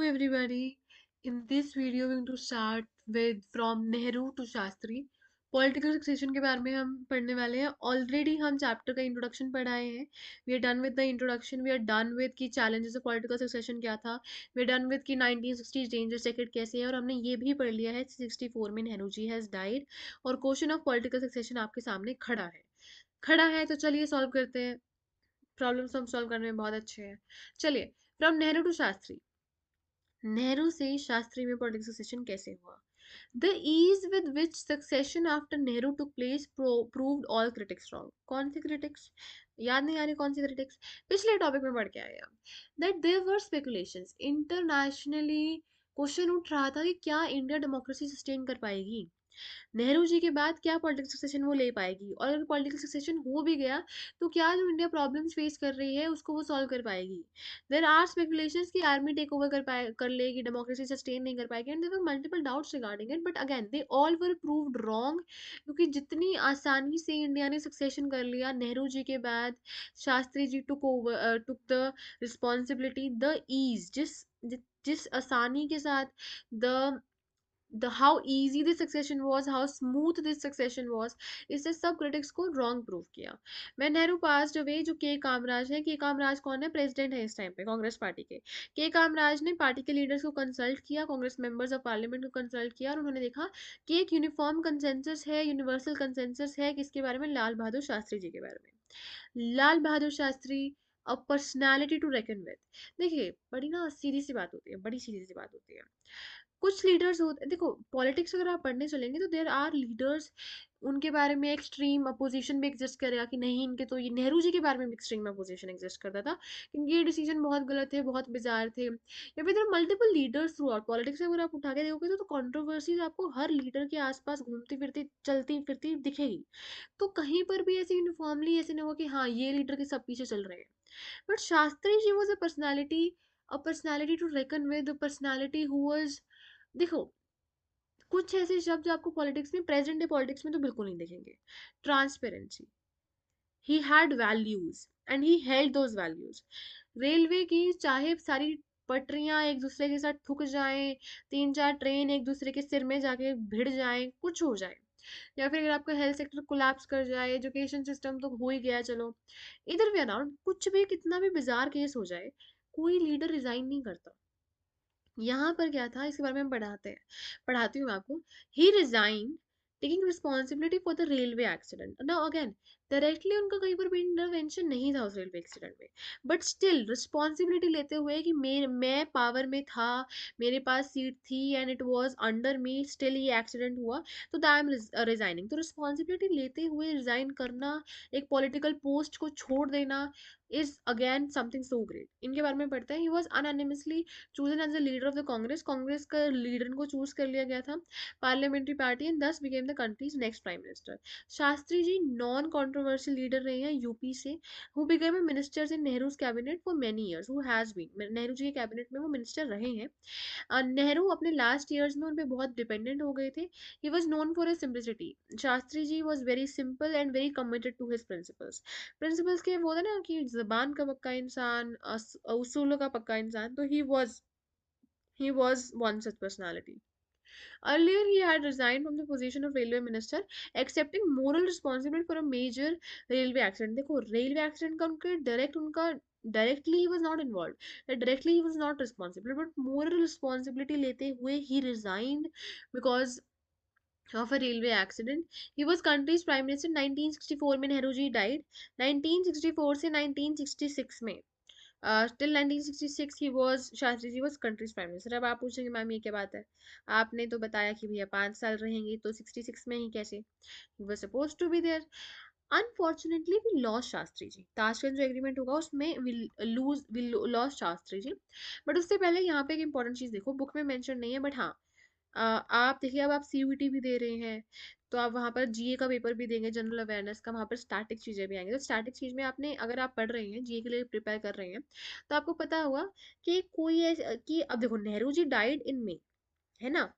everybody. In this video, we're going to start with from Nehru to Shastri. Political succession के बारे में हम पढ़ने वाले हैं. ऑलरेडी हम चैप्टर का इंट्रोडक्शन पढ़ाए हैं. We are done with the introduction. We are done with key challenges of political succession क्या था. वी आर डन विद की 1960 डेंजर सेक्रेट कैसे है. और हमने ये भी पढ़ लिया है 64 में नेहरू जी हैज़ डाइड. और क्वेश्चन ऑफ पॉलिटिकल सक्सेशन आपके सामने खड़ा है. तो चलिए सॉल्व करते हैं. प्रॉब्लम्स हम सॉल्व करने में बहुत अच्छे हैं. चलिए, फ्रॉम नेहरू टू शास्त्री. नेहरू से शास्त्री में पॉलिटिकल सक्सेशन कैसे हुआ. The ease with which succession after Nehru took place proved all critics wrong. कौन से क्रिटिक्स, याद नहीं आ रही कौन से क्रिटिक्स. पिछले टॉपिक में पढ़ के आए हम that there were speculations internationally. Question उठ रहा था कि क्या इंडिया डेमोक्रेसी सस्टेन कर पाएगी. नेहरू जी के बाद क्या पॉलिटिकल सक्सेशन वो ले पाएगी. और अगर पॉलिटिकल सक्सेशन हो भी गया तो क्या जो इंडिया प्रॉब्लम्स फेस कर रही है उसको वो सॉल्व कर पाएगी. देयर आर स्पेकुलेशंस कि आर्मी टेक ओवर कर लेगी, डेमोक्रेसी सस्टेन नहीं कर पाएगी. And there were multiple doubts regarding it, but again they all were proved wrong. क्योंकि जितनी आसानी से इंडिया ने सक्सेशन कर लिया नेहरू जी के बाद, Shastri ji took the responsibility. The ease, जिस आसानी के साथ the how easy this succession was, how smooth this succession was, इससे सब क्रिटिक्स को रॉन्ग प्रूव किया. मैं नेहरू पास्ड अवे, जो के कामराज है. के कामराज कौन है, प्रेसिडेंट है इस टाइम पे कांग्रेस पार्टी के कामराज ने पार्टी के लीडर्स को कंसल्ट किया, कांग्रेस मेंबर्स ऑफ पार्लियामेंट को कंसल्ट किया. और उन्होंने देखा कि एक यूनिफॉर्म कंसेंसस है, यूनिवर्सल कंसेंसस है. किसके बारे में, लाल बहादुर शास्त्री जी के बारे में. Lal Bahadur Shastri, a personality to reckon with. देखिए, बड़ी ना सीधी सी बात होती है, बड़ी सीधी सी बात होती है. कुछ लीडर्स होते, देखो पॉलिटिक्स अगर आप पढ़ने चलेंगे तो देर आर लीडर्स, उनके बारे में एक्सट्रीम अपोजिशन भी एग्जिस्ट करेगा कि नहीं इनके तो. ये नेहरू जी के बारे में भी एक्सट्रीम अपोजिशन एग्जिस्ट करता था क्योंकि ये डिसीजन बहुत गलत थे, बहुत बिजार थे. या फिर there multiple leaders through out politics. अगर आप उठा के देखोगे तो कंट्रोवर्सीज आपको हर लीडर के आसपास घूमती फिरती चलती फिरती दिखेगी. तो कहीं पर भी ऐसे यूनिफॉर्मली ऐसे नहीं होगा कि हाँ ये लीडर के सब पीछे चल रहे हैं. But Shastri ji was a personality to reckon with, a personality who was, देखो कुछ ऐसे शब्द आपको पॉलिटिक्स में, प्रेजेंट डे पॉलिटिक्स में तो बिल्कुल नहीं दिखेंगे. Transparency, he had values and he held those values. Railway की चाहे सारी पटरियां एक दूसरे के साथ ठुक जाएं, तीन चार ट्रेन एक दूसरे के सिर में जाके भिड़ जाएं, कुछ हो जाए, या फिर अगर आपका हेल्थ सेक्टर कोलैप्स कर जाए, एजुकेशन सिस्टम तो हो ही गया चलो, इधर भी अराउंड कुछ भी कितना भी बिजार केस हो जाए, कोई लीडर रिजाइन नहीं करता. यहाँ पर क्या था इसके बारे में हम पढ़ाती हूँ मैं आपको. He resign taking responsibility for the railway accident. Now again, directly उनका कहीं पर भी इंटरवेंशन नहीं था उस रेलवे एक्सीडेंट में, बट स्टिल रिस्पॉन्सिबिलिटी लेते हुए कि मैं पावर में था, मेरे पास सीट थी and it was under me, still ये एक्सीडेंट हुआ, तो आई एम रिजाइनिंग. तो रिस्पॉन्सिबिलिटी लेते हुए रिजाइन करना, एक पॉलिटिकल पोस्ट को छोड़ देना, is again something so great. इनके बारे में पढ़ते हैं. He was unanimously chosen as the leader of the Congress का लीडर को चूज कर लिया गया था, parliamentary party, and thus became the country's next prime minister. Shastri ji non controversial leader रहे हैं यूपी से, who became a ministers in Nehru's cabinet for many years, who has been, Nehru ji के कैबिनेट में वो मिनिस्टर रहे हैं. नेहरू अपने लास्ट ईयर्स में उन पर बहुत डिपेंडेंट हो गए थे. He was known for a simplicity. Shastri ji was very simple and very committed to his principles. Principles के वो था ना कि जबान का पक्का इंसान, उसूलों का पक्का इंसान, तो he was one such personality. Earlier, he had resigned from the position of railway minister, accepting moral responsibility for a major railway accident. देखो railway accident का उनका directly he was not involved, directly he was not responsible, but moral responsibility लेते हुए he resigned because of a railway accident. He was country's prime minister 1964 में. Nehru ji died 1964 से 1966 में. Till 1966 he was, Shastri ji was country's prime minister. अब आप पूछेंगे ma'am ये क्या बात है, आपने तो बताया कि भैया 5 साल रहेंगे, तो 66 में ही कैसे. He was suppose to be there. Unfortunately we lost Shastri ji. Tashkent जो एग्रीमेंट होगा उसमें will lost Shastri ji. But उससे पहले यहाँ पे एक इंपॉर्टेंट चीज देखो, बुक में मेंशन नहीं है बट हाँ, आप देखिए, अब आप सीयूईटी भी दे रहे हैं तो आप वहाँ पर जीए का पेपर भी देंगे, जनरल अवेयरनेस का, वहाँ पर स्टैटिक चीजें भी आएंगी. तो स्टैटिक चीज में आपने, अगर आप पढ़ रहे हैं जीए के लिए प्रिपेयर कर रहे हैं, तो आपको पता होगा कि कोई ऐसे कि अब देखो Nehru ji died in May, है ना.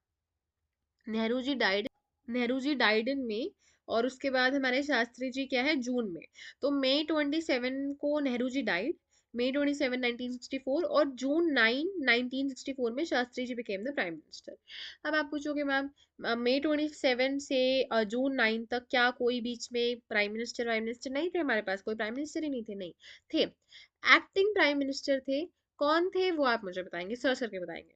Nehru ji died Nehru ji died in May, और उसके बाद हमारे शास्त्री जी क्या है, जून में. तो मई 27 को नेहरू जी डाइड, May 27, 1964 और June 9, 1964 में Shastri ji became the prime minister. अब आप पूछोगे मैम May 27 से June 9 तक क्या कोई बीच में प्राइम मिनिस्टर नहीं थे? हमारे पास कोई प्राइम मिनिस्टर ही नहीं थे, नहीं थे। एक्टिंग प्राइम मिनिस्टर थे। कौन थे वो आप मुझे बताएंगे, सर्च करके बताएंगे।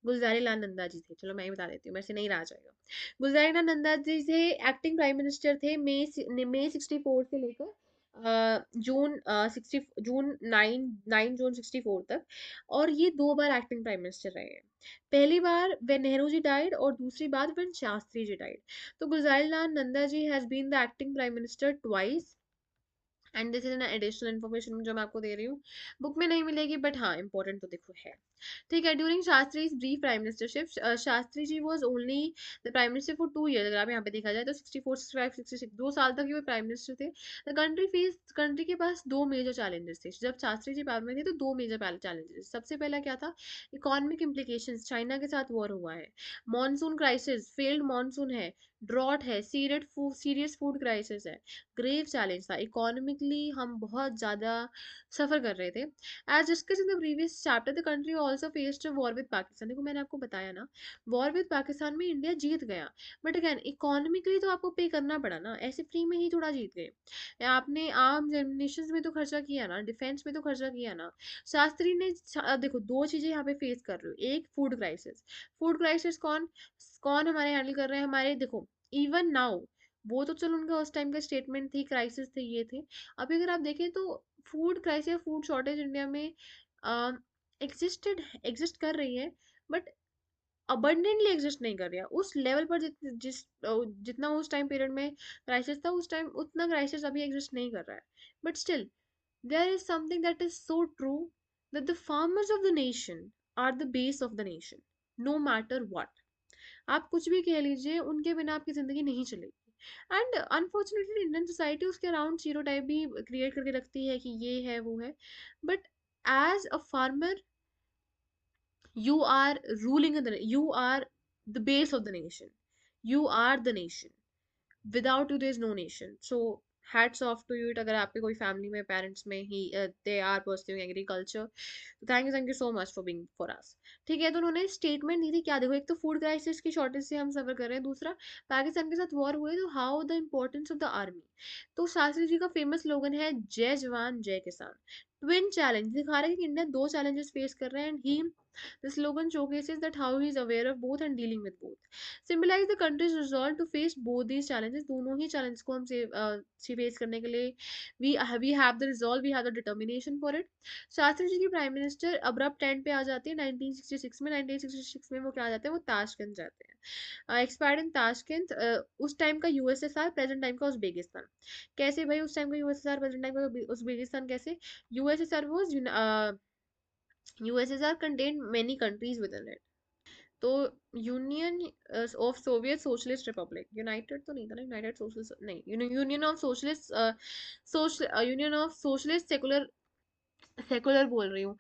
गुलजारी लाल नंदा जी थे, चलो मैं ही बता देती हूँ, मेरे से नहीं रहा जाएगा। गुलजारी लाल नंदा जी थे, एक्टिंग प्राइम मिनिस्टर थे May 64 से लेकर जून 9 तक। और ये 2 बार एक्टिंग प्राइम मिनिस्टर रहे हैं। पहली बार वे नेहरू जी डाइड और दूसरी बार वे शास्त्री जी डाइड। तो Gulzari Lal Nanda ji has been the acting prime minister twice. And this is an additional information जो मैं आपको दे रही हूँ, बुक में नहीं मिलेगी, बट हाँ इंपॉर्टेंट तो देखो है। ठीक है, during Shastri brief prime ministership, Shastri ji was only the prime minister for 2 year. अगर आप यहाँ पे देखा जाए तो 64, 65, 66, 2 साल तक ही वो प्राइम मिनिस्टर थे। द कंट्री के पास 2 मेजर चैलेंजेस थे जब शास्त्री जी पावर में थे। तो 2 मेजर चैलेंजेस, सबसे पहला क्या था? इकोनॉमिक इम्प्लीकेशंस, चाइना के साथ वॉर हुआ है। मॉनसून क्राइसिस, फेल्ड मॉनसून है। ड्रॉट है, सीरियस फूड क्राइसिस है। ग्रेव चैलेंज था, इकोनॉमिकली हम बहुत ज़्यादा सफ़र कर रहे थे। As discuss in the previous chapter, the country also faced war with Pakistan. देखो मैंने आपको बताया ना, वॉर विद पाकिस्तान में इंडिया जीत गया, बट अगैन इकोनॉमिकली तो आपको पे करना पड़ा ना, ऐसे फ्री में ही थोड़ा जीत गए। आपने आर्म्स एमिनेशंस में तो खर्चा किया ना, डिफेंस में तो खर्चा किया ना। शास्त्री ने देखो 2 चीज़ें यहाँ पे फेस कर रहे हो। एक फूड क्राइसिस, फूड क्राइसिस कौन कौन हमारे हैंडल कर रहे हैं? हमारे देखो, इवन नाउ, वो तो चलो उनका उस टाइम का स्टेटमेंट थी, क्राइसिस थे, ये थे। अभी अगर आप देखें तो फूड क्राइसिस या फूड शॉर्टेज इंडिया में एग्जिस्ट कर रही है, बट अबंडेंटली एग्जिस्ट नहीं कर रही है उस लेवल पर। जितना उस टाइम पीरियड में क्राइसिस था, उस टाइम उतना क्राइसिस अभी एग्जिस्ट नहीं कर रहा है। But still there is something that is so true, that the farmers of the nation are the base of the nation, no matter what. आप कुछ भी कह लीजिए, उनके बिना आपकी जिंदगी नहीं चलेगी। एंड अनफॉर्चुनेटली इंडियन सोसाइटी उसके अराउंड स्टीरियोटाइप भी क्रिएट करके रखती है कि ये है वो है। But as a farmer, you are you are the base of the nation, you are the nation, without you there is no nation. So hats off to you। अगर आपके कोई फैमिली में पेरेंट्स में ही they are pursuing agriculture, thank you so much for being for us. ठीक है, तो उन्होंने स्टेटमेंट दी थी क्या? देखो, एक तो फूड क्राइसिस की शॉर्टेज से हम सफर कर रहे हैं, दूसरा पाकिस्तान के साथ वॉर हुए, तो how the importance of the army. तो शास्त्री जी का फेमस स्लोगन है जय जवान जय किसान। ट्विन चैलेंज दिखा रहे हैं कि इंडिया 2 चैलेंजेस फेस कर रहे हैं, and he the slogan showcases that how he is aware of both and dealing with both. Symbolize the country's resolve to face both these challenges। दोनों ही चैलेंज को हम से फेस करने के लिए we have the resolve, we have the determination for it। Shastri ji की prime minister abrupt end पे आ जाती है 1966 में। 1966 में वो क्या आ जाते हैं? वो ताशकंद जाते हैं। एक्सपायर्ड इन ताशकंद, उस टाइम का यूएसएसआर, प्रेजेंट टाइम का उज्बेकिस्तान। कैसे भाई उस टाइम का यूएसएसआर, प्रेजेंट टाइम का उज्बेकिस्तान कैसे? USSR was USSR contained many countries within it। तो union of Soviet socialist Republic, United तो नहीं था ना, यूनाइटेड सोशलिस्ट नहीं, union of socialist union of socialist secular, secular बोल रही हूँ,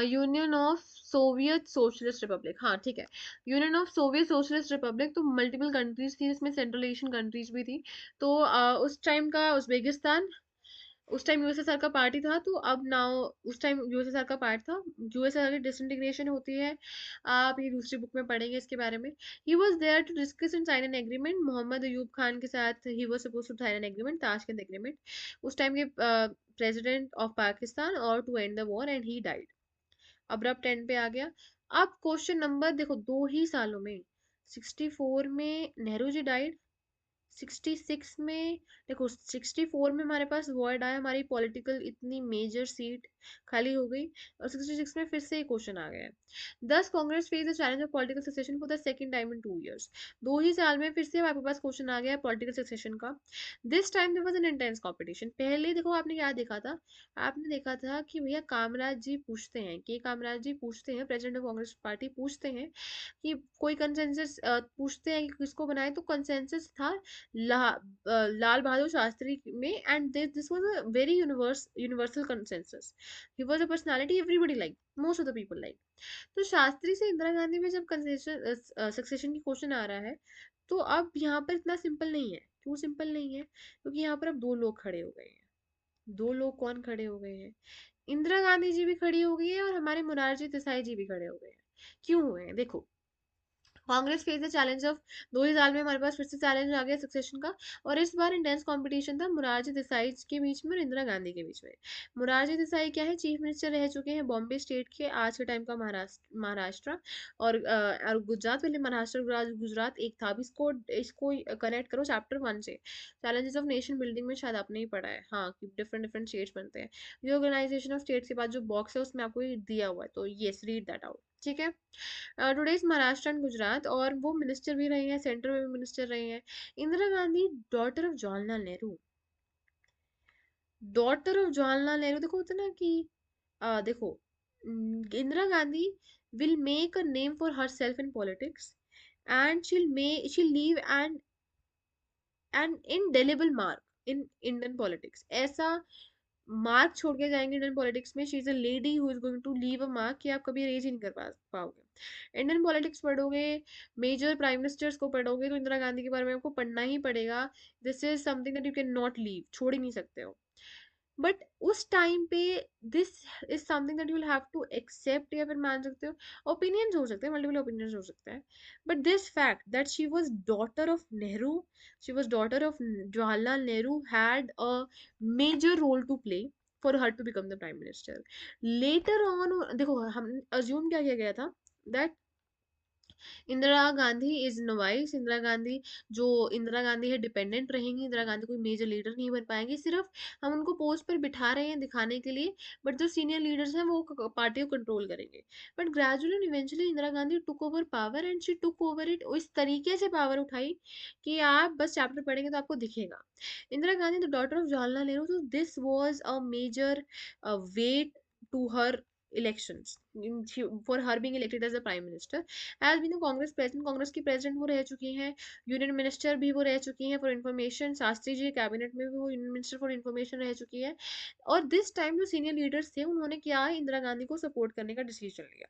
union of Soviet socialist Republic, हाँ ठीक है, union of Soviet socialist Republic. तो मल्टीपल कंट्रीज थी, जिसमें सेंट्रल एशियन कंट्रीज भी थी। तो उस टाइम का उज्बेकिस्तान, उस टाइम यूएसएसआर का पार्टी था, तो अब नाउ उस टाइम यूएसएसआर का पार्ट था। यूएसएसआर की डिसइंटीग्रेशन होती है, आप ये दूसरी बुक में पढ़ेंगे इसके बारे में। He was there to discuss and sign an agreement, Mohammad Ayub Khan के साथ he was supposed to sign an agreement, Tashkent agreement, उस टाइम के प्रेसिडेंट ऑफ पाकिस्तान, और to end the war, and he died. Abrupt end पे आ गया। अब क्वेश्चन नंबर देखो, 2 ही सालों में, 64 में नेहरू जी डाइड, 66 में, देखो 64 में हमारे पास वर्ड आया, हमारी पॉलिटिकल इतनी मेजर सीट खाली हो गई, और 66 में फिर से एक क्वेश्चन आ गया है। दस Congress face the challenge of political succession for the second time in 2 years. 2 ही साल में फिर से आपके पास क्वेश्चन आ गया है पॉलिटिकल सक्सेशन का। This time there was an intense competition. पहले देखो आपने क्या देखा था? आपने देखा था कि भैया कामराज जी पूछते हैं, के कामराज जी पूछते हैं, प्रेसिडेंट ऑफ कांग्रेस पार्टी पूछते हैं कि कोई कंसेंसस पूछते हैं कि किसको बनाए, तो कंसेंसस था लाल बहादुर शास्त्री में। And this was a very universal consensus. He was a personality everybody like, most of the people like. तो शास्त्री से इंदिरा गांधी में जब सक्सेशन की क्वेश्चन आ रहा है, तो अब यहाँ पर इतना सिंपल नहीं है। क्यों सिंपल नहीं है? क्योंकि यहाँ पर अब 2 लोग खड़े हो गए हैं। 2 लोग कौन खड़े हो गए हैं? इंदिरा गांधी जी भी खड़ी हो गई है और हमारे मोरारजी देसाई जी भी खड़े हो गए हैं। क्यों हुए हैं देखो। Congress face the challenge of 2000 में हमारे पास फिर से चैलेंज आ गया सक्सेशन का। और इस बार इंटेंस कंपटीशन था मुरारजी देसाई के बीच में और इंदिरा गांधी के बीच में। मुरारजी देसाई क्या है, चीफ मिनिस्टर रह चुके हैं बॉम्बे स्टेट के, आज के टाइम का महाराष्ट्र और गुजरात, पहले महाराष्ट्र गुजरात एक था। अब इसको इसको कनेक्ट करो चैप्टर 1 से। चैलेंजेस ऑफ नेशन बिल्डिंग में शायद आपने ही पढ़ा है, हाँ, कि डिफरेंट डिफरेंट स्टेट्स बनते हैं। रीऑर्गेनाइजेशन ऑफ स्टेट्स के बाद जो बॉक्स है उसमें आपको ये दिया हुआ है, तो यस रीड दैट आउट, ठीक है। Today is Maharashtra and Gujarat, और वो मिनिस्टर भी रही हैं, सेंटर में भी मिनिस्टर रही हैं। Indira Gandhi, daughter of Jawaharlal Nehru, daughter of Jawaharlal Nehru. देखो होता ना कि देखो, Indira Gandhi will make a name for herself in politics and she'll leave an indelible mark in Indian politics. ऐसा मार्क छोड़ के जाएंगे इंडियन पॉलिटिक्स में। She is a lady who is going to leave a mark कि आप कभी erase ही नहीं कर पाओगे। इंडियन पॉलिटिक्स पढ़ोगे, मेजर प्राइम मिनिस्टर्स को पढ़ोगे, तो इंदिरा गांधी के बारे में आपको पढ़ना ही पड़ेगा। This is something that you can not leave, छोड़ ही नहीं सकते हो। बट उस टाइम पे this is something that you will have to accept, या फिर मान सकते हो। ओपिनियंस हो सकते हैं, मल्टीपल ओपिनियंस हो सकते हैं, but this fact that she was daughter of Nehru, she was daughter of Jawaharlal Nehru, had a major role to play for her to become the prime minister. Later on देखो, हम अज्यूम क्या किया गया था that Indira Gandhi is novice, Indira Gandhi जो इंदिरा गांधी है dependent रहेंगी, इंदिरा गांधी कोई मेजर लीडर नहीं बन पाएंगी, सिर्फ हम उनको पोस्ट पर बिठा रहे हैं दिखाने के लिए। बट जो सीनियर लीडर्स हैं वो पार्टी को कंट्रोल करेंगे। But gradually and eventually Indira Gandhi took over power and she took over it इस तरीके से पावर उठाई कि आप बस चैप्टर पढ़ेंगे तो आपको दिखेगा। Indira Gandhi the daughter of Jawaharlal Nehru, तो this was a major weight to her elections for her being elected as a prime minister। As been Congress president, Congress की प्रेसिडेंट वो रह चुकी हैं, यूनियन मिनिस्टर भी वो रह चुकी हैं for information, Shastri ji cabinet में भी वो यूनियन मिनिस्टर फॉर इन्फॉर्मेशन रह चुकी है। और दिस टाइम जो सीनियर लीडर्स थे उन्होंने क्या, इंदिरा गांधी को सपोर्ट करने का डिसीजन लिया।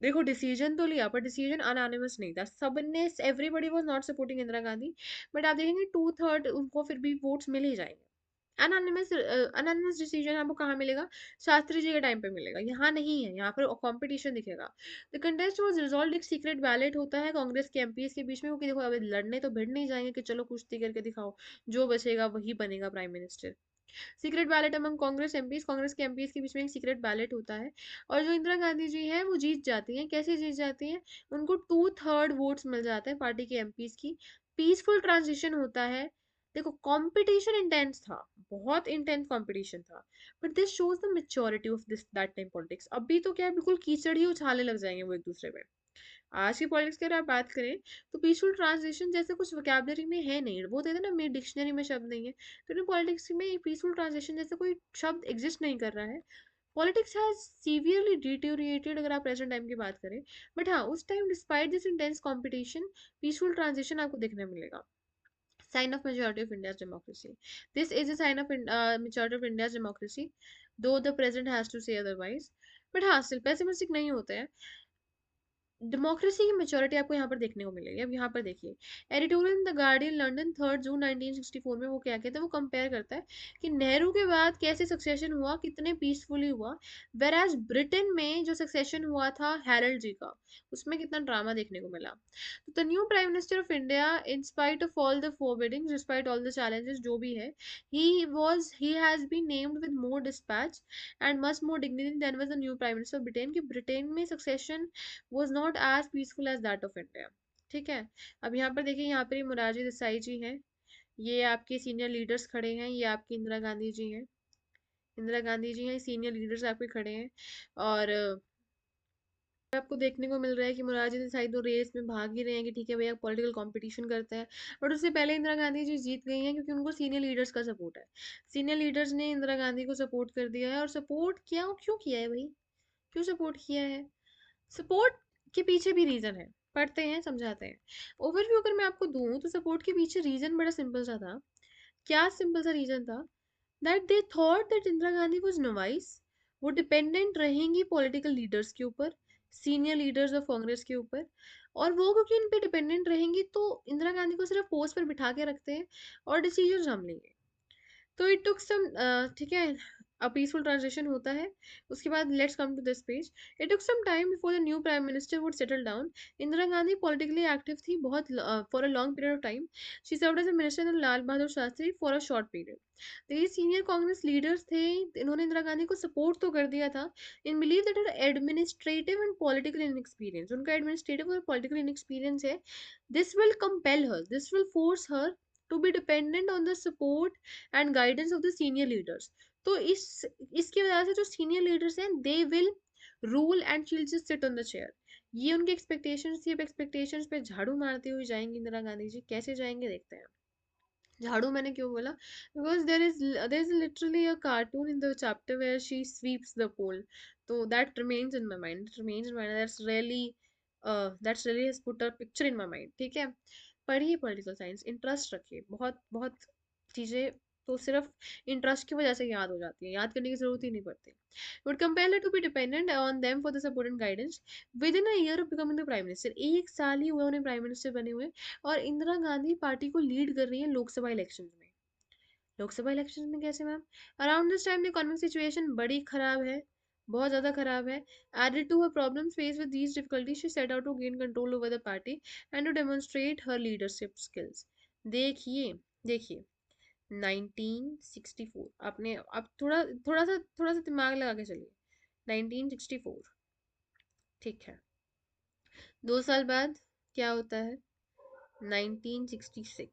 देखो डिसीजन तो लिया, पर डिसीजन अनोनिमस नहीं था, सबने, everybody was not supporting Indira Gandhi. But आप देखेंगे 2/3 उनको फिर भी वोट्स मिल ही जाएंगे। अनोनिमस डिसीजन आपको कहाँ मिलेगा, शास्त्री जी के टाइम पे मिलेगा, यहाँ नहीं है, यहाँ पर कंपटीशन दिखेगा। द कंटेस्ट वाज रिजॉल्व्ड, एक सीक्रेट बैलेट होता है कांग्रेस के एमपीज के बीच में, क्योंकि देखो अब लड़ने तो भिड़ नहीं जाएंगे कि चलो कुश्ती करके दिखाओ, जो बचेगा वही बनेगा prime minister. Secret ballot among Congress MPs, Congress के एमपीज के बीच में एक सीक्रेट बैलेट होता है। और जो इंदिरा गांधी जी हैं वो जीत जाती हैं। कैसे जीत जाती हैं, उनको 2/3 वोट्स मिल जाते हैं पार्टी के एमपीज की। पीसफुल ट्रांजिशन होता है। देखो कंपटीशन इंटेंस था, बहुत इंटेंस कंपटीशन था, but this shows the maturity of this that time politics. अभी तो क्या है, बिल्कुल कीचड़ ही उछालने लग जाएंगे वो एक दूसरे पे। आज की पॉलिटिक्स की अगर आप बात करें तो पीसफुल ट्रांजिशन जैसे कुछ वोकैबुलरी में है नहीं, वो कहते हैं ना मेरी डिक्शनरी में शब्द नहीं है, तो इन पॉलिटिक्स में पीसफुल ट्रांजिशन जैसे कोई शब्द एग्जिस्ट नहीं कर रहा है। पॉलिटिक्स हैज सीवियरली डिटेरिएटेड अगर आप प्रेजेंट टाइम की बात करें। बट हाँ, उस time despite this intense competition, peaceful transition आपको देखने मिलेगा। Sign of majority of India's democracy, this is a sign of majority of India's democracy, though the present has to say otherwise. But हाँ still pessimistic नहीं होते हैं। Democracy की maturity आपको यहाँ पर देखने को मिलेगी। अब यहाँ पर देखिए, editorial in the guardian London 3 जून 1964 में वो क्या कहता है, वो कंपेयर करता है कि नेहरू के बाद कैसे सक्सेशन हुआ, कितने पीसफुली हुआ। वेर एज ब्रिटेन में जो सक्सेशन हुआ था हैरल्ड जी का, उसमें कितना ड्रामा देखने को मिला। तो the new prime minister of India, in spite of all the forebodings, despite all the challenges जो भी है, he has been named with more dispatch and much more dignity than was the new prime minister of Britain. कि Britain में succession was not as peaceful as that of India। ठीक है। अब यहाँ पर देखिए, यहाँ पर ही मोरारजी देसाई जी हैं, ये आपके सीनियर लीडर्स खड़े हैं, ये आपकी इंदिरा गांधी जी हैं, इंदिरा गांधी जी हैं, सीनियर लीडर्स आपके खड़े हैं। और आपको देखने को मिल रहा है कि मोरारजी देसाई तो रेस में भाग ही रहे हैं कि ठीक है भैया पॉलिटिकल कंपटीशन करते हैं। बट उससे पहले इंदिरा गांधी जी जीत गई हैं, क्योंकि उनको सीनियर लीडर्स का सपोर्ट है। सीनियर लीडर्स ने इंदिरा गांधी को सपोर्ट कर दिया है। और सपोर्ट किया, क्यों किया है भाई, क्यों सपोर्ट किया है, सपोर्ट के पीछे भी रीजन है, पढ़ते हैं समझाते हैं। ओवरव्यू अगर मैं आपको दूं तो सपोर्ट के पीछे रीजन बड़ा सिंपल सा था। क्या सिंपल सा रीजन था, that they thought that Indira Gandhi was novice, वो डिपेंडेंट रहेंगी पॉलिटिकल लीडर्स के ऊपर, सीनियर लीडर्स ऑफ कांग्रेस के ऊपर। और वो क्योंकि इन पे डिपेंडेंट रहेंगी तो इंदिरा गांधी को सिर्फ पोस्ट पर बिठा के रखते हैं और डिसीजन हम लेंगे। तो इट टुक सम, ठीक है, पीसफुल ट्रांजिशन होता है। उसके बाद let's come to this page. It took some time before the new prime minister would settle down. Indira Gandhi politically active थी बहुत for a long period of time. She served as a minister in Lal Bahadur Shastri for a short period. तो ये senior Congress leaders थे, इन्होंने इंदिरा गांधी को support तो कर दिया था in believe that her administrative and political inexperience, उनका एडमिनिस्ट्रेटिव और पॉलिटिकल इनएक्सपीरियंस है, this will compel her, this will force her to be dependent on the support and guidance of the senior leaders. तो इसकी वजह से जो senior leaders हैं they will rule and she'll just sit on the chair. ये उनकी expectations थी। अब एक्सपेक्टेशंस पे झाड़ू मारते हुए जाएंगे इंदिरा गांधी जी, कैसे जाएंगे देखते हैं। झाड़ू मैंने क्यों बोला, because there is literally a cartoon in the chapter where she sweeps the poll, तो that remains in my mind, it remains in mind, that's really has put a picture in my mind. ठीक है, पढ़िए political science, interest रखिए, बहुत बहुत चीजें तो सिर्फ इंटरेस्ट की वजह से याद हो जाती है, याद करने की जरूरत ही नहीं पड़ती। would compel her to be dependent on them for the support and guidance within a year of becoming the prime minister। एक साल ही हुआ उन्हें प्राइम मिनिस्टर बने हुए और इंदिरा गांधी पार्टी को लीड कर रही है लोकसभा इलेक्शन में। लोकसभा इलेक्शन में कैसे ma'am? Around this time the economic situation बड़ी खराब है, बहुत ज्यादा खराब है। Added to her problems face with these difficulties she set out to gain control over the party and to demonstrate her leadership skills. देखिए देखिए 1964, आपने अब थोड़ा सा दिमाग लगा के चलिए। 1964, ठीक है। 2 साल बाद क्या होता है? 1966,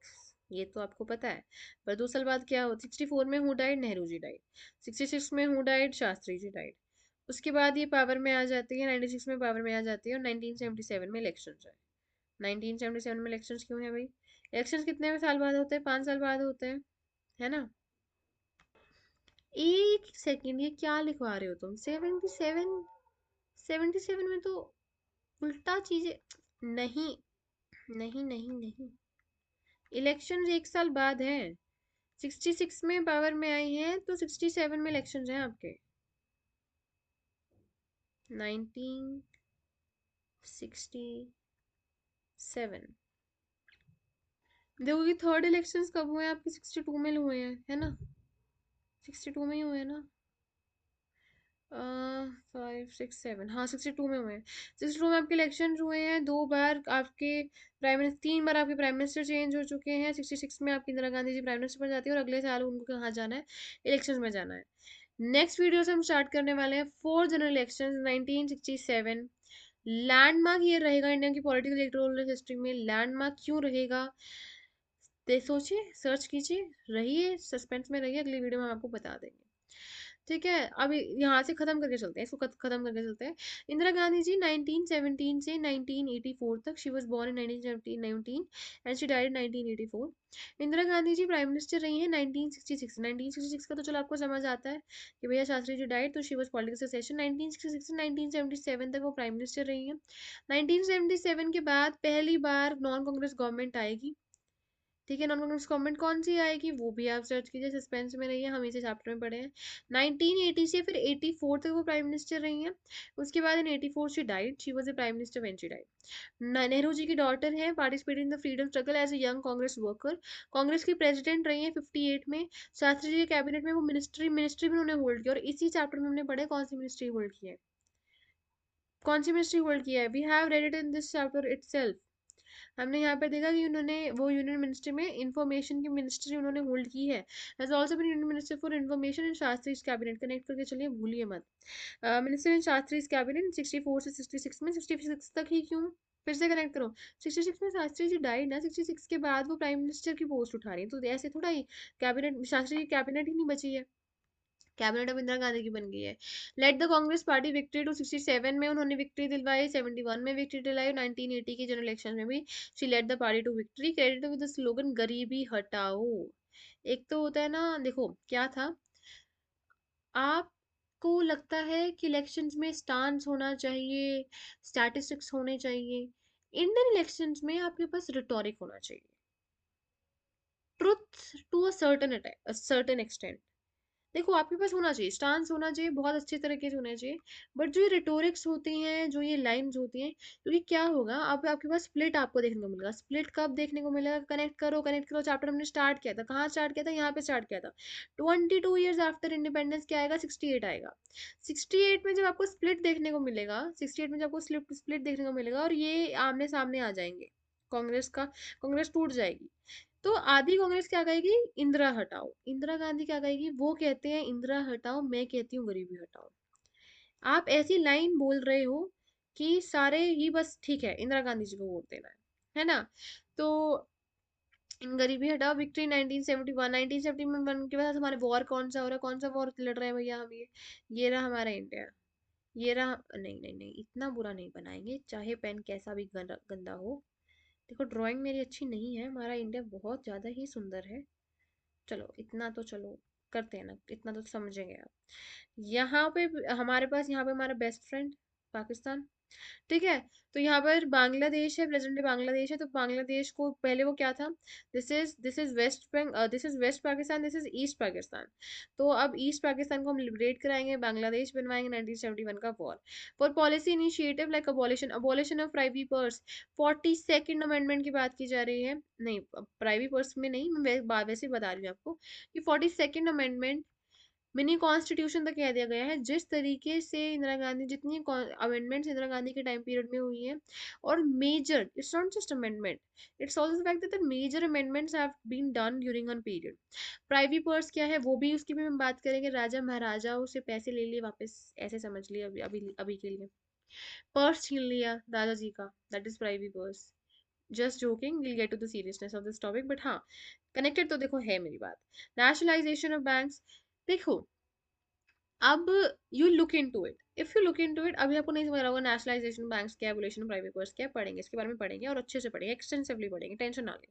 ये तो आपको पता है। पर 2 साल बाद क्या हो, 64 में who died? Nehru ji died. 66 में who died? Shastri ji died. उसके बाद ये पावर में आ जाती है, 96 में पावर में आ जाती है और 1977 में इलेक्शन है। 1977 में इलेक्शन क्यों है भाई? इलेक्शन कितने साल बाद होते हैं? 5 साल बाद होते हैं, है ना? एक सेकंड, ये क्या लिखवा रहे हो तुम? 77, 77 में तो उल्टा चीजें। नहीं नहीं नहीं नहीं, इलेक्शन 1 साल बाद है। 66 में पावर में आई है तो 67 में इलेक्शन हैं आपके। 1967 देखो कि थर्ड इलेक्शंस कब हुए हैं आपके? 62 में हुए हैं, है ना? 62 में ही हुए हैं ना? 5 6 7, हाँ 62 में हुए हैं। 62 में आपके इलेक्शन हुए हैं, 2 बार आपके प्राइम मिनिस्टर, 3 बार आपके प्राइम मिनिस्टर चेंज हो चुके हैं। 66 में आपकी इंदिरा गांधी जी प्राइम मिनिस्टर बन जाती है और अगले साल उनको कहाँ जाना है? इलेक्शन में जाना है। नेक्स्ट वीडियो से हम स्टार्ट करने वाले हैं 4 जनरल इलेक्शन 1967। लैंडमार्क ये रहेगा इंडिया की पॉलिटिकल इलेक्टोरल हिस्ट्री में। लैंडमार्क क्यों रहेगा? सोचिए, सर्च कीजिए, रहिए सस्पेंस में रहिए, अगली वीडियो में हम आपको बता देंगे। ठीक है, अब यहाँ से खत्म करके चलते हैं, इसको खत्म करके चलते हैं। इंदिरा गांधी जी 1917 से 1984 तक, she was born in 1919 and she died in 1984। Indira Gandhi ji prime minister रही हैं 1966। 1966 का तो चलो आपको समझ आता है कि भैया शास्त्री जी डाइड, तो शी वाज पॉलिटिकल सेशन। 1966 से 1977 तक वो प्राइम मिनिस्टर रही हैं। 1977 के बाद पहली बार नॉन कांग्रेस गवर्नमेंट आएगी। ठीक है, नॉन कांग्रेस गवर्नमेंट कौन सी आएगी वो भी आप सर्च कीजिए, सस्पेंस में रहिए, हम इसे चैप्टर में पढ़े हैं। 1980 से फिर 84 तक वो प्राइम मिनिस्टर रही हैं। उसके बाद in 84 she died, she was the prime minister when she died. Nehru ji की डॉटर है, participated in the freedom struggle as a young Congress worker. Congress की प्रेसिडेंट रही है 58 में। शास्त्री जी के कैबिनेट में वो मिनिस्ट्री मिनिस्ट्री भी उन्होंने होल्ड किया और इसी चैप्टर में हमने पढ़े कौन सी मिनिस्ट्री होल्ड की है। कौन सी मिनिस्ट्री होल्ड किया है? We have read it in this chapter itself. हमने यहाँ पे देखा कि उन्होंने वो यूनियन मिनिस्ट्री में इंफॉर्मेशन की मिनिस्ट्री उन्होंने होल्ड की है। Has also been union minister for information in Shastri's cabinet. Connect करके चलिए, भूलिए मत। मिनिस्टर इन शास्त्रीज कैबिनेट 64 से 66 में। 66 तक ही क्यों? फिर से कनेक्ट करो। 66 में शास्त्री जी डाइड ना, 66 के बाद वो प्राइम मिनिस्टर की पोस्ट उठा रही है, तो ऐसे थोड़ा ही कैबिनेट, शास्त्री की कैबिनेट ही नहीं बची है, कैबिनेट अब इंदिरा गांधी की बन गई है। Led the Congress party victory to 67 में उन्होंने विक्ट्री दिलवाई, 71 में विक्ट्री दिलाई, 1980 के जनरल इलेक्शन में भी she led the party to victory, credit with the slogan Garibi Hatao. एक तो होता है ना, देखो क्या था, आपको लगता है कि इलेक्शंस में स्टांस होना चाहिए, स्टैटिस्टिक्स होने चाहिए। इंडियन इलेक्शंस में आपके पास रिटोरिक होना चाहिए, truth to a certain extent. देखो आपके पास होना चाहिए, स्टांस होना चाहिए, बहुत अच्छे तरीके से होना चाहिए, बट जो ये रिटोरिक्स होती हैं, जो ये लाइन्स होती हैं, क्योंकि क्या होगा, अब आपके पास स्प्लिट आपको देखने को मिलेगा। स्प्लिट कब देखने को मिलेगा? कनेक्ट करो चैप्टर हमने स्टार्ट किया था, कहाँ स्टार्ट किया था? यहाँ पे स्टार्ट किया था। 22 ईयर्स आफ्टर इंडिपेंडेंस क्या आएगा? 68 आएगा। 68 में जब आपको स्प्लिट देखने को मिलेगा, 68 में जब आपको स्प्लिट देखने को मिलेगा और ये आमने सामने आ जाएंगे, कांग्रेस का, कांग्रेस टूट जाएगी। तो आधी कांग्रेस क्या कहेगी? इंदिरा हटाओ। इंदिरा गांधी क्या कहेगी? वो कहते हैं इंदिरा हटाओ, मैं कहती हूँ गरीबी हटाओ। आप ऐसी लाइन बोल रहे हो कि सारे ही बस ठीक है इंदिरा गांधी जी को वोट देना है ना? तो इन गरीबी हटाओ विक्ट्री 1971, 1971 के बाद हमारे वॉर कौन सा हो रहा है? कौन सा वॉर लड़ रहे हैं भैया हम? ये रहा हमारा इंडिया। ये रहा। नहीं नहीं नहीं, इतना बुरा नहीं बनाएंगे, चाहे पेन कैसा भी गंदा हो। देखो ड्राइंग मेरी अच्छी नहीं है, हमारा इंडिया बहुत ज्यादा ही सुंदर है। चलो इतना तो चलो करते हैं ना, इतना तो समझेंगे आप। यहाँ पे हमारे पास, यहाँ पे हमारा बेस्ट फ्रेंड पाकिस्तान, ठीक है? तो यहाँ पर बांग्लादेश है, प्रेजेंट बांग्लादेश है, तो बांग्लादेश को पहले वो क्या था? This is this is West Pakistan, this is East Pakistan. तो अब ईस्ट पाकिस्तान को हम लिबरेट कराएंगे, बांग्लादेश बनवाएंगे 1971 का war. For policy initiative like abolition, abolition of privy purse, 42nd amendment की बात की जा रही है। नहीं, प्राइवी पर्स में नहीं, मैं वैसे ही बता रही हूँ आपको कि 42nd अमेंडमेंट मिनी कॉन्स्टिट्यूशन तक कह दिया गया है। जिस तरीके से इंदिरा गांधी, जितनी अमेंडमेंट्स इंदिरा गांधी के टाइम पीरियड में हुई है, और major, it's not just amendment, it's also fact that major amendments have been done during one period. Privy purse क्या है वो भी, उसकी भी हम बात करेंगे। राजा महाराजाओं से पैसे ले लिए वापस, ऐसे समझ लिए अभी अभी अभी के लिए। पर्स छीन लिया दादाजी का, that is privy purse. Just joking, will get to the seriousness of this topic, but हाँ, कनेक्टेड तो देखो है मेरी बात। नेशनलाइजेशन ऑफ बैंक्स, देखो अब you look into it, if you look into it, अभी आपको नहीं समझ रहा होगा नेशनलाइजेशन बैंक्स क्या, एवोल्यूशन प्राइवेट पर्स क्या, पढ़ेंगे इसके बारे में, पढ़ेंगे और अच्छे से पढ़ेंगे, एक्सटेंसिवली पढ़ेंगे, टेंशन ना ले।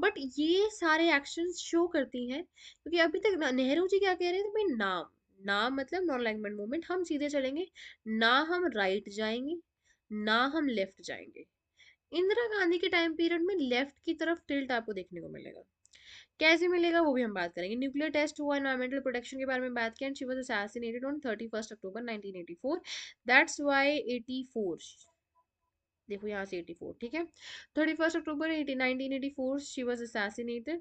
बट ये सारे एक्शंस शो करती हैं, क्योंकि अभी तक नेहरू जी क्या कह रहे थे भाई? नाम, नाम मतलब नॉन अलाइनमेंट मूवमेंट, हम सीधे चलेंगे, ना हम राइट जाएंगे, ना हम लेफ्ट जाएंगे। इंदिरा गांधी के टाइम पीरियड में लेफ्ट की तरफ टिल्ट आपको देखने को मिलेगा। कैसे मिलेगा वो भी हम बात करेंगे। न्यूक्लियर टेस्ट हुआ, एनवायरमेंटल प्रोटेक्शन के बारे में बात किया, and she was assassinated on 31 October 1984। That's why 84, देखो यहाँ से 84, ठीक है? 31 October 1984 she was assassinated,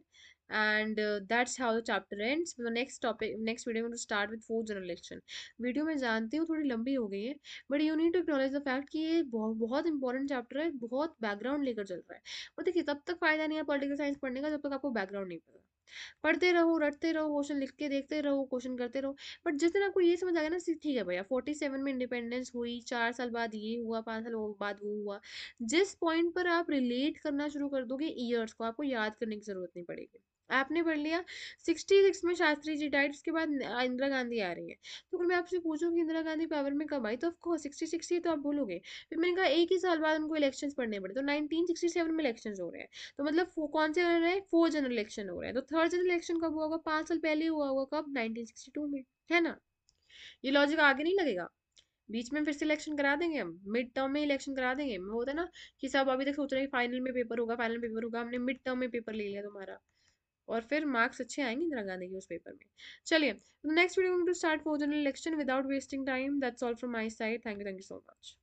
and that's how the chapter ends. Next topic, next video में start with fourth general election. Video में जानती हूँ थोड़ी लंबी हो गई है, but you need to acknowledge the fact कि ये बहुत बहुत इंपॉर्टेंट चैप्टर है, बहुत बैकग्राउंड लेकर चल रहा है। और देखिए तब तक फायदा नहीं है पॉलिटिकल साइंस पढ़ने का जब तक आपको बैकग्राउंड नहीं पता। पढ़ते रहो, रटते रहो, क्वेश्चन लिख के देखते रहो, क्वेश्चन करते रहो। बट जिस दिन आपको ये समझ आ गया ना, ठीक है भैया 47 में इंडिपेंडेंस हुई, 4 साल बाद ये हुआ, 5 साल बाद वो हुआ, जिस पॉइंट पर आप रिलेट करना शुरू कर दोगे ईयर्स को, आपको याद करने की जरूरत नहीं पड़ेगी। आपने पढ़ लिया 66 में शास्त्री जी डाइट, उसके बाद इंदिरा गांधी आ रही है। तो अगर मैं आपसे पूछूं कि इंदिरा गांधी पावर में कब आई, तो ऑफकोर्स 66 ही तो आप भूलोगे। फिर मैंने कहा एक ही साल बाद उनको इलेक्शंस पढ़ने पड़े, तो 1967 में इलेक्शंस हो रहे हैं। तो मतलब कौन से हो रहे हैं? 4 जनरल इलेक्शन हो रहे हैं। तो थर्ड जनरल इलेक्शन कब हुआ होगा? 5 साल पहले हुआ होगा, कब? 1962 में, है ना? ये लॉजिक आगे नहीं लगेगा? बीच में फिर से इलेक्शन करा देंगे हम, मिड टर्म में इलेक्शन करा देंगे, वो होता है ना कि सब अभी तक सोच रहे हैं फाइनल में पेपर होगा, फाइनल पेपर होगा, हमने मिड टर्म में पेपर ले लिया तुम्हारा, और फिर मार्क्स अच्छे आएंगे इंदिरा गांधी के उस पेपर में। चलिए next video to start for general election without wasting time. That's all from my side, thank you so much.